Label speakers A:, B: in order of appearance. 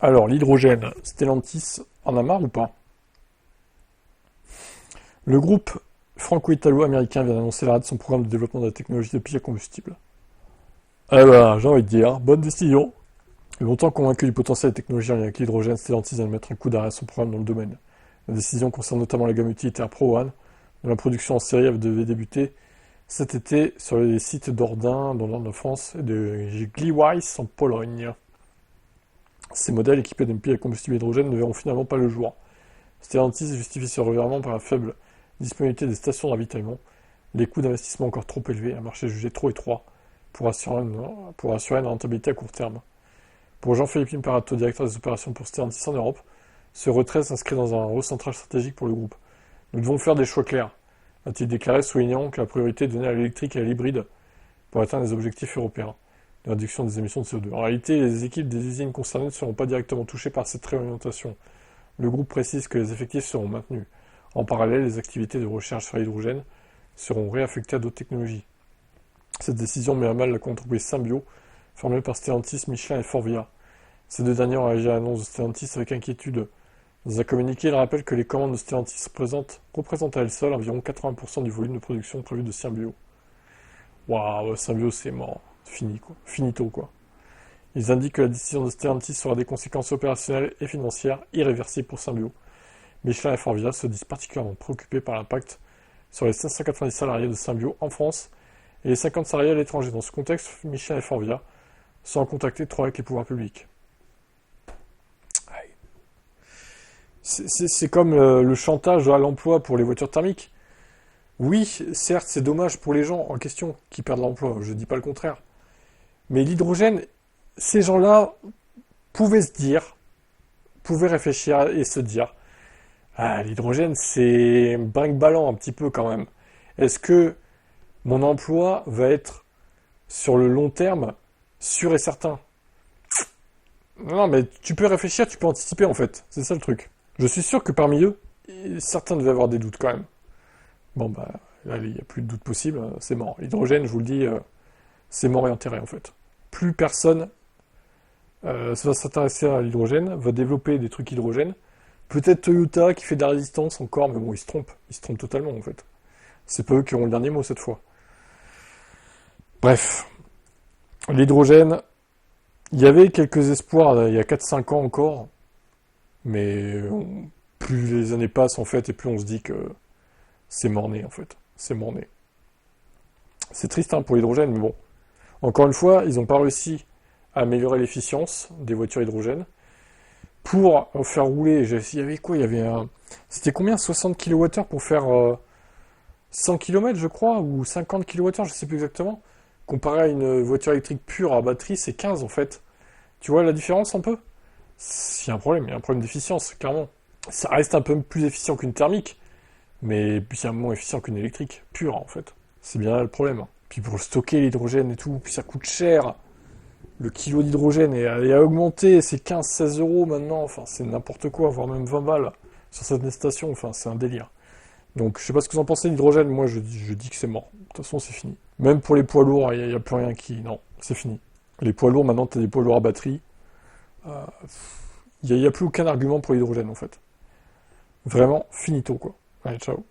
A: Alors, l'hydrogène, Stellantis en a marre ou pas? Le groupe franco-italo-américain vient d'annoncer l'arrêt de son programme de développement de la technologie de pile à combustible. Eh ben, j'ai envie de dire, bonne décision. Longtemps convaincu du potentiel des technologies en lien avec l'hydrogène, Stellantis vient de mettre un coup d'arrêt à son programme dans le domaine. La décision concerne notamment la gamme utilitaire Pro One, dont la production en série devait débuter cet été sur les sites d'Ordin, dans le nord de la France, et de Gliwice en Pologne. Ces modèles équipés d'une pile à combustible hydrogène ne verront finalement pas le jour. Stellantis justifie ce revirement par la faible disponibilité des stations de ravitaillement, les coûts d'investissement encore trop élevés, un marché jugé trop étroit pour assurer une rentabilité à court terme. Pour Jean-Philippe Imparato, directeur des opérations pour Stellantis en Europe, ce retrait s'inscrit dans un recentrage stratégique pour le groupe. Nous devons faire des choix clairs, a-t-il déclaré, soulignant que la priorité est donnée à l'électrique et à l'hybride pour atteindre les objectifs européens de réduction des émissions de CO2. En réalité, les équipes des usines concernées ne seront pas directement touchées par cette réorientation. Le groupe précise que les effectifs seront maintenus. En parallèle, les activités de recherche sur l'hydrogène seront réaffectées à d'autres technologies. Cette décision met à mal la entreprise Symbio, formée par Stellantis, Michelin et Forvia. Ces deux derniers ont réagi à l'annonce de Stellantis avec inquiétude. Dans un communiqué, il rappelle que les commandes de Stellantis représentent à elles seules environ 80% du volume de production prévu de Symbio. Waouh, Symbio c'est mort. Fini quoi. Finito quoi. Ils indiquent que la décision de Stellantis aura des conséquences opérationnelles et financières irréversibles pour Symbio. Michelin et Forvia se disent particulièrement préoccupés par l'impact sur les 590 salariés de Symbio en France et les 50 salariés à l'étranger. Dans ce contexte, Michelin et Forvia sont en contact étroit avec les pouvoirs publics. C'est comme le chantage à l'emploi pour les voitures thermiques. Oui, certes, c'est dommage pour les gens en question qui perdent l'emploi, je ne dis pas le contraire. Mais l'hydrogène, ces gens-là pouvaient réfléchir et se dire, ah, l'hydrogène, c'est brinque-ballant un petit peu quand même. Est-ce que mon emploi va être, sur le long terme, sûr et certain? Non, mais tu peux réfléchir, tu peux anticiper en fait. C'est ça le truc. Je suis sûr que parmi eux, certains devaient avoir des doutes quand même. Bon, bah, là, il n'y a plus de doute possible, c'est mort. L'hydrogène, je vous le dis, c'est mort et enterré en fait. Plus personne va s'intéresser à l'hydrogène, va développer des trucs hydrogène. Peut-être Toyota qui fait de la résistance encore, mais bon, ils se trompent totalement en fait. C'est pas eux qui auront le dernier mot cette fois. Bref, l'hydrogène, il y avait quelques espoirs il y a 4-5 ans encore, mais plus les années passent en fait, et plus on se dit que c'est mort-né en fait. C'est mort-né. C'est triste hein, pour l'hydrogène, mais bon. Encore une fois, ils n'ont pas réussi à améliorer l'efficience des voitures hydrogène. Pour faire rouler, il y avait quoi? Il y avait un... C'était combien? 60 kWh pour faire 100 km, je crois, ou 50 kWh, je sais plus exactement. Comparé à une voiture électrique pure à batterie, c'est 15 en fait. Tu vois la différence un peu? Il y a un problème, il y a un problème d'efficience, clairement. Ça reste un peu plus efficient qu'une thermique, mais bien moins efficient qu'une électrique pure en fait. C'est bien là le problème. Puis pour stocker l'hydrogène et tout, puis ça coûte cher. Le kilo d'hydrogène a augmenté, c'est 15-16 euros maintenant, enfin c'est n'importe quoi, voire même 20 balles sur cette station, enfin c'est un délire. Donc je sais pas ce que vous en pensez de l'hydrogène, moi je dis que c'est mort. De toute façon c'est fini. Même pour les poids lourds, il n'y a plus rien qui... Non, c'est fini. Les poids lourds, maintenant tu as des poids lourds à batterie. Il n'y a plus aucun argument pour l'hydrogène en fait. Vraiment, finito quoi. Allez, ciao.